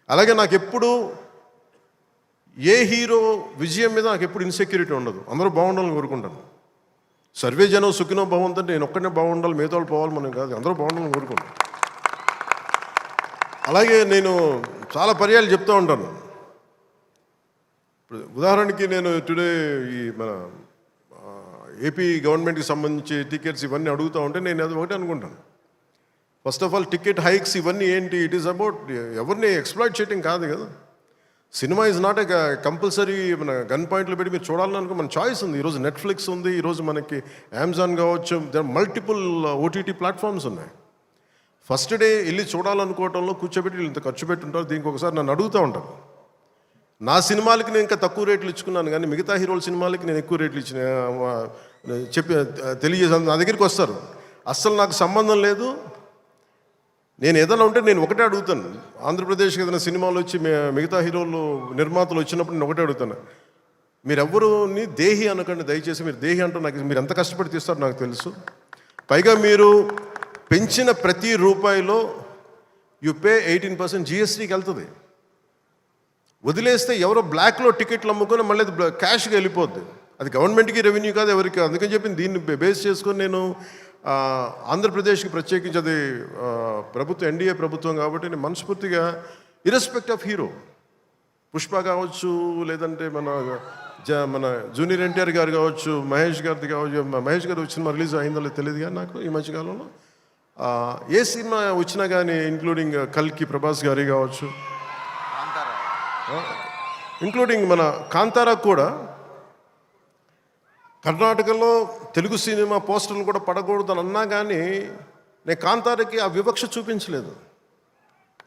అలాగే నాకు ఎప్పుడు ఏ హీరో విజయం మీద నాకు ఎప్పుడు ఇన్సెక్యూరిటీ ఉండదు. అందరూ బాగుండాలని కోరుకుంటాను. సర్వే జనం సుఖినో బాగుందంటే నేను ఒక్కనే బాగుండాలి, మిగతా వాళ్ళు పోవాలి మనం కాదు, అందరూ బాగుండాలని కోరుకుంటాను. అలాగే నేను చాలా పర్యాలు చెప్తూ ఉంటాను. ఉదాహరణకి నేను టుడే ఈ మన ఏపీ గవర్నమెంట్కి సంబంధించి టికెట్స్ ఇవన్నీ అడుగుతూ ఉంటే నేను అది ఒకటి అనుకుంటాను. First of all ticket hikes ఇవన్నీ ఏంటి? ఇట్ ఈస్ అబౌట్ ఎవరిని ఎక్స్ప్లాయిట్ చేయడం కాదు కదా. Cinema is not a compulsory మన గన్ పాయింట్లు పెట్టి మీరు చూడాలనుకో మన చాయిస్ ఉంది. ఈరోజు నెట్ఫ్లిక్స్ ఉంది, ఈరోజు మనకి అమెజాన్ కావచ్చు, దర్ మల్టిపుల్ ఓటీటీ ప్లాట్ఫామ్స్ ఉన్నాయి. ఫస్ట్ డే వెళ్ళి చూడాలనుకోవటంలో కూర్చోబెట్టి ఇంత ఖర్చు పెట్టుంటారు. దీనికి ఒకసారి నన్ను అడుగుతూ ఉంటాను. నా సినిమాలకి నేను ఇంకా తక్కువ రేట్లు ఇచ్చుకున్నాను, కానీ మిగతా హీరోల సినిమాలకి నేను ఎక్కువ రేట్లు ఇచ్చిన చెప్పి తెలియజేసాను. నా దగ్గరికి వస్తారు, అస్సలు నాకు సంబంధం లేదు, నేను ఏదైనా ఉంటే నేను ఒకటే అడుగుతాను. ఆంధ్రప్రదేశ్కి ఏదైనా సినిమాలు వచ్చి మిగతా హీరోలు నిర్మాతలు వచ్చినప్పుడు నేను ఒకటే అడుగుతాను, మీరెవ్వరూని దేహి అనకండి దయచేసి. మీరు దేహి అంటూ నాకు మీరు ఎంత కష్టపడి తీస్తారో నాకు తెలుసు. పైగా మీరు పెంచిన ప్రతి రూపాయిలో యు పే 18% జిఎస్టీకి వెళ్తుంది. వదిలేస్తే ఎవరో బ్లాక్లో టికెట్లు అమ్ముకొని మళ్ళీ అది క్యాష్గా వెళ్ళిపోద్ది. అది గవర్నమెంట్కి రెవెన్యూ కాదు, ఎవరికి. అందుకని చెప్పి దీన్ని బేస్ చేసుకొని నేను ఆంధ్రప్రదేశ్కి ప్రత్యేకించి అది ప్రభుత్వం ఎన్డీఏ ప్రభుత్వం కాబట్టి నేను మనస్ఫూర్తిగా ఇర్రెస్పెక్ట్ ఆఫ్ హీరో, పుష్ప కావచ్చు, లేదంటే మన జూనియర్ ఎన్టీఆర్ గారు కావచ్చు, మహేష్ గారిది కావచ్చు. మహేష్ గారు వచ్చిన రిలీజ్ అయిందో తెలియదు కానీ నాకు ఈ మధ్యకాలంలో ఏ సినిమా వచ్చినా కానీ ఇంక్లూడింగ్ కల్కి ప్రభాస్ గారి కావచ్చు, ఇంక్లూడింగ్ మన కాంతారా కూడా కర్ణాటకలో తెలుగు సినిమా పోస్టర్లు కూడా పడకూడదు అని అన్నా కానీ నేను కాంతారాకి ఆ వివక్ష చూపించలేదు.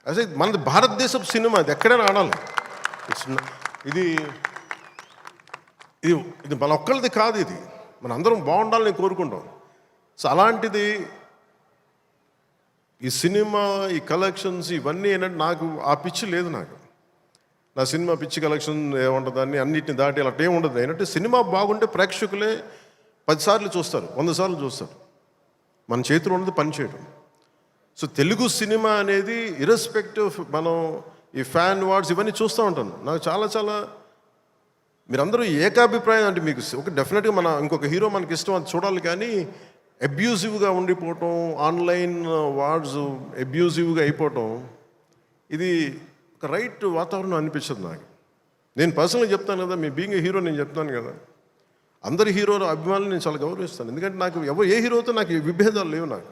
అసలు మన భారతదేశపు సినిమా, అది ఎక్కడైనా ఆడాలి. ఇది ఇది ఇది మన ఒక్కరిది కాదు, ఇది మన అందరం బాగుండాలని కోరుకుంటాం. సో అలాంటిది ఈ సినిమా, ఈ కలెక్షన్స్ ఇవన్నీ ఏంటంటే నాకు ఆ పిచ్చి లేదు. నాకు నా సినిమా పిచ్చి కలెక్షన్ ఏముంటుందని అన్నిటిని దాటి అలా ఏముండదు. ఏంటంటే సినిమా బాగుంటే ప్రేక్షకులే 10 సార్లు చూస్తారు, 100 సార్లు చూస్తారు. మన చేతిలో ఉన్నది పని చేయడం. సో తెలుగు సినిమా అనేది ఇర్రెస్పెక్టివ్ మనం ఈ ఫ్యాన్ వార్డ్స్ ఇవన్నీ చూస్తూ ఉంటాను. నాకు చాలా మీరందరూ ఏకాభిప్రాయం అంటే మీకు ఒక డెఫినెట్గా మన ఇంకొక హీరో మనకి ఇష్టం అది చూడాలి, కానీ అబ్యూజివ్గా ఉండిపోవటం, ఆన్లైన్ వార్డ్స్ అబ్యూజివ్గా అయిపోవటం, ఇది ఒక రైట్ వాతావరణం అనిపించదు నాకు. నేను పర్సనల్గా చెప్తాను కదా, మీ బీయింగ్ ఏ హీరో నేను చెప్తాను కదా, అందరి హీరోల అభిమానులు నేను చాలా గౌరవిస్తాను. ఎందుకంటే నాకు ఏ హీరోతో నాకు విభేదాలు లేవు. నాకు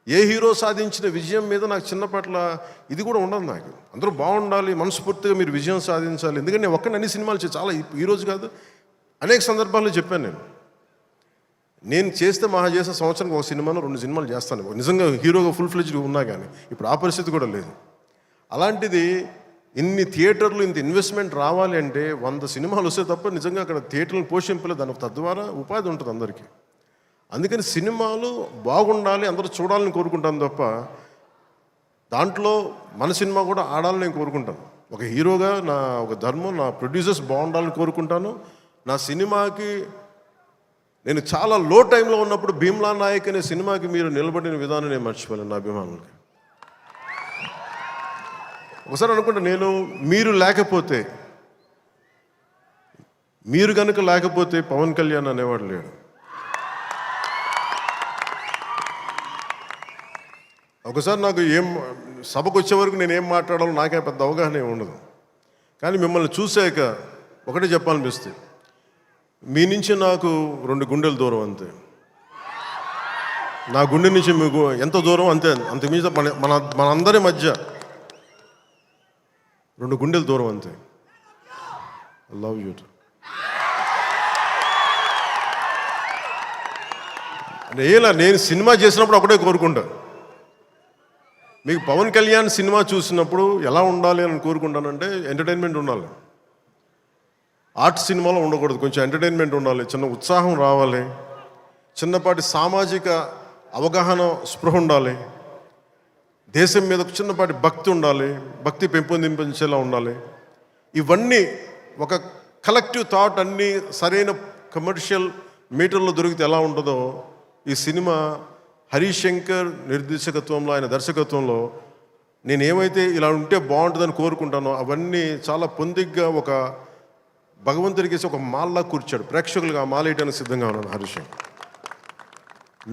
ఏ హీరో సాధించిన విజయం మీద నాకు చిన్నపట్ల ఇది కూడా ఉండదు. నాకు అందరూ బాగుండాలి, మనస్ఫూర్తిగా మీరు విజయం సాధించాలి. ఎందుకంటే నేను ఒక్కడిని అన్ని సినిమాలు చాలా ఈరోజు కాదు అనేక సందర్భాల్లో చెప్పాను. నేను చేస్తే మహా చేసే సంవత్సరానికి ఒక సినిమాను 2 సినిమాలు చేస్తాను, నిజంగా హీరోగా ఫుల్ ఫ్లెడ్జ్డ్ ఉన్నా కానీ. ఇప్పుడు ఆ పరిస్థితి కూడా లేదు. అలాంటిది ఇన్ని థియేటర్లు ఇంత ఇన్వెస్ట్మెంట్ రావాలి అంటే 100 సినిమాలు వస్తే తప్ప నిజంగా అక్కడ థియేటర్లను పోషింపలేదు. దాని తద్వారా ఉపాధి ఉంటుంది అందరికీ. అందుకని సినిమాలు బాగుండాలి, అందరూ చూడాలని కోరుకుంటాను తప్ప దాంట్లో మన సినిమా కూడా ఆడాలని నేను కోరుకుంటాను. ఒక హీరోగా నా ఒక ధర్మం, నా ప్రొడ్యూసర్స్ బాగుండాలని కోరుకుంటాను. నా సినిమాకి నేను చాలా లో టైంలో ఉన్నప్పుడు భీమ్లా నాయక్ అనే సినిమాకి మీరు నిలబడిన విధానం నేను మర్చిపోలేను నా అభిమానులకి. ఒకసారి అనుకుంటా, నేను మీరు కనుక లేకపోతే పవన్ కళ్యాణ్ అనేవాడు లేడు. ఒకసారి నాకు సభకు వచ్చే వరకు నేను ఏం మాట్లాడాలో నాకే పెద్ద అవగాహన ఏమి ఉండదు. కానీ మిమ్మల్ని చూసాక ఒకటే చెప్పాలనిపిస్తుంది, మీ నుంచి నాకు 2 గుండెల దూరం అంతే. నా గుండె నుంచి మీకు ఎంత దూరం అంతే, అంతకుమించి మన అందరి మధ్య 2 గుండెల దూరం అంతే. I love you. నేను సినిమా చేసినప్పుడు ఒకటే కోరుకుంటా, మీకు పవన్ కళ్యాణ్ సినిమా చూసినప్పుడు ఎలా ఉండాలి అని కోరుకుంటానంటే ఎంటర్టైన్మెంట్ ఉండాలి. ఆర్ట్ సినిమాలో ఉండకూడదు, కొంచెం ఎంటర్టైన్మెంట్ ఉండాలి, చిన్న ఉత్సాహం రావాలి, చిన్నపాటి సామాజిక అవగాహన స్పృహ ఉండాలి, దేశం మీద చిన్నపాటి భక్తి ఉండాలి, భక్తి పెంపొందించేలా ఉండాలి. ఇవన్నీ ఒక కలెక్టివ్ థాట్ అన్నీ సరైన కమర్షియల్ మీటర్లో దొరికితే ఎలా ఉంటుందో ఈ సినిమా హరీష్ శంకర్ నిర్దేశకత్వంలో, ఆయన దర్శకత్వంలో నేను ఏమైతే ఇలా ఉంటే బాగుంటుందని కోరుకుంటానో అవన్నీ చాలా పొందిగ్గా ఒక భగవంతుడికి ఒక మాల్లా కూర్చాడు. ప్రేక్షకులుగా ఆ మాల వేయడానికి సిద్ధంగా ఉన్నాను హరీష్.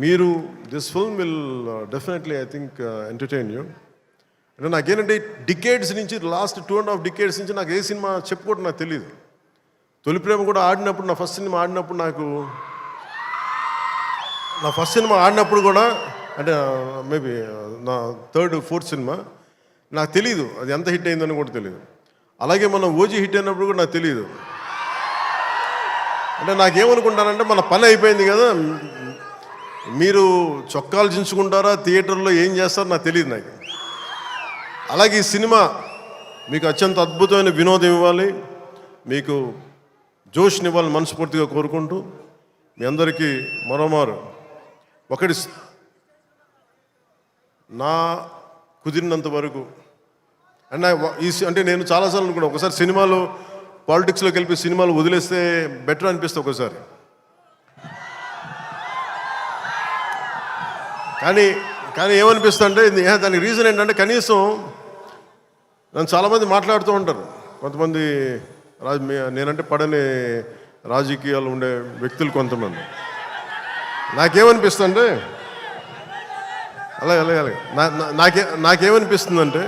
మీరు this film will definitely I think entertain you. అంటే నాకేంటంటే డికేడ్స్ నుంచి లాస్ట్ 2.5 డికేడ్స్ నుంచి నాకు ఏ సినిమా చెప్పుకోవడం నాకు తెలియదు. తొలి ప్రేమ కూడా ఆడినప్పుడు నా ఫస్ట్ సినిమా ఆడినప్పుడు కూడా అంటే మేబీ నా 3rd 4th సినిమా నాకు తెలియదు అది ఎంత హిట్ అయిందని కూడా తెలియదు. అలాగే మనం ఓజీ హిట్ అయినప్పుడు కూడా నాకు తెలియదు. అంటే నాకేమనుకుంటానంటే మన పని అయిపోయింది కదా, మీరు చొక్కాలు చించుకుంటారా థియేటర్లో ఏం చేస్తారో నాకు తెలియదు నాకు. అలాగే ఈ సినిమా మీకు అత్యంత అద్భుతమైన వినోదం ఇవ్వాలి, మీకు జోష్ని ఇవ్వాలని మనస్ఫూర్తిగా కోరుకుంటూ మీ అందరికీ మరోమారు ఒకటి నా కుదిరినంత వరకు అంటే నేను చాలాసార్లు అనుకున్నాను ఒకసారి సినిమాలో పాలిటిక్స్లోకి వెళ్ళి సినిమాలు వదిలేస్తే బెటర్ అనిపిస్తే ఒకసారి. కానీ ఏమనిపిస్తుంది అంటే దానికి రీజన్ ఏంటంటే కనీసం నన్ను చాలామంది మాట్లాడుతూ ఉంటారు, కొంతమంది నేనంటే పడని రాజకీయాలు ఉండే వ్యక్తులు కొంతమంది. నాకేమనిపిస్తుందంటే అలాగే నాకేమనిపిస్తుందంటే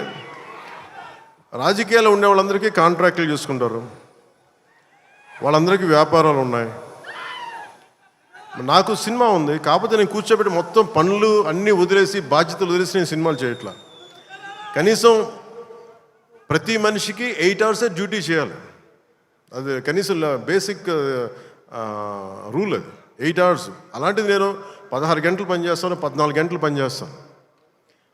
రాజకీయాలు ఉండే వాళ్ళందరికీ కాంట్రాక్టులు చేసుకుంటారు, వాళ్ళందరికీ వ్యాపారాలు ఉన్నాయి. నాకు సినిమా ఉంది, కాకపోతే నేను కూర్చోబెట్టి మొత్తం పనులు అన్నీ వదిలేసి బాధ్యతలు వదిలేసి నేను సినిమాలు చేయట్లా. కనీసం ప్రతి మనిషికి 8 hours డ్యూటీ చేయాలి, అది కనీసం బేసిక్ రూల్ అది 8 hours. అలాంటిది నేను 16 గంటలు పనిచేస్తాను, 14 గంటలు పనిచేస్తాను.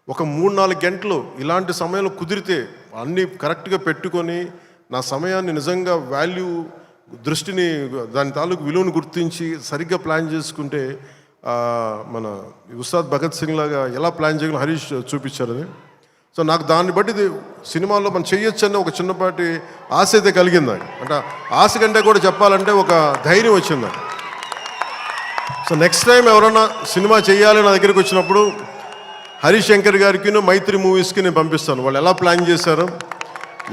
ఒక 3-4 గంటలు ఇలాంటి సమయంలో కుదిరితే అన్నీ కరెక్ట్గా పెట్టుకొని నా సమయాన్ని నిజంగా దృష్టిని దాని తాలూకు విలువను గుర్తించి సరిగ్గా ప్లాన్ చేసుకుంటే మన ఉస్తాద్ భగత్ సింగ్ లాగా ఎలా ప్లాన్ చేయగల హరీష్ చూపించారు అది. సో నాకు దాన్ని బట్టి సినిమాల్లో మనం చేయొచ్చు అనే ఒక చిన్నపాటి ఆశ అయితే కలిగింది. అంటే ఆశ కంటే కూడా చెప్పాలంటే ఒక ధైర్యం వచ్చింది. సో నెక్స్ట్ టైం ఎవరైనా సినిమా చేయాలని నా దగ్గరికి వచ్చినప్పుడు హరీష్ శంకర్ గారికి మైత్రి మూవీస్కి నేను పంపిస్తాను. వాళ్ళు ఎలా ప్లాన్ చేశారు,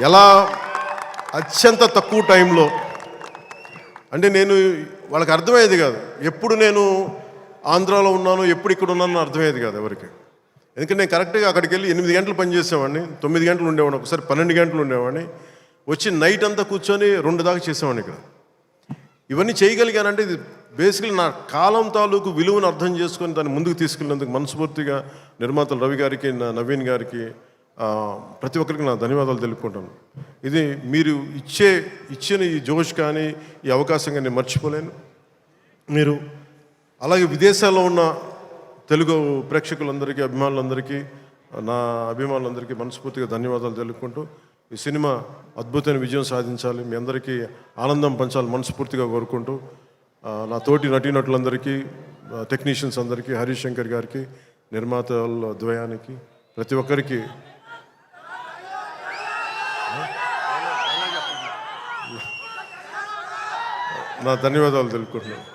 ఎలా అత్యంత తక్కువ టైంలో, అంటే నేను వాళ్ళకి అర్థమయ్యేది కాదు. ఎప్పుడు నేను ఆంధ్రాలో ఉన్నాను, ఎప్పుడు ఇక్కడ ఉన్నాను అర్థమయ్యేది కాదు ఎవరికి. ఎందుకంటే నేను కరెక్ట్గా అక్కడికి వెళ్ళి 8 గంటలు పనిచేసేవాడిని, 9 గంటలు ఉండేవాడిని, ఒకసారి 12 గంటలు ఉండేవాడిని, వచ్చి నైట్ అంతా కూర్చొని 2 దాకా చేసేవాడిని ఇక్కడ. ఇవన్నీ చేయగలిగానంటే ఇది బేసికలీ నా కాలం తాలూకు విలువను అర్థం చేసుకొని దాన్ని ముందుకు తీసుకెళ్ళినందుకు మనస్ఫూర్తిగా నిర్మాతలు రవి గారికి, నవీన్ గారికి, ప్రతి ఒక్కరికి నా ధన్యవాదాలు తెలుపుకుంటాను. ఇది మీరు ఇచ్చిన ఈ జోష్ కానీ ఈ అవకాశం కానీ నేను మర్చిపోలేను. మీరు అలాగే విదేశాల్లో ఉన్న తెలుగు ప్రేక్షకులందరికీ, అభిమానులందరికీ, నా అభిమానులందరికీ మనస్ఫూర్తిగా ధన్యవాదాలు తెలుపుకుంటూ ఈ సినిమా అద్భుతమైన విజయం సాధించాలి, మీ అందరికీ ఆనందం పంచాలి మనస్ఫూర్తిగా కోరుకుంటూ నా తోటి నటీనటులందరికీ, టెక్నీషియన్స్ అందరికీ, హరీష్ శంకర్ గారికి, నిర్మాతల ద్వయానికి, ప్రతి ఒక్కరికి నా ధన్యవాదాలు తెలుపుకుంటున్నాను.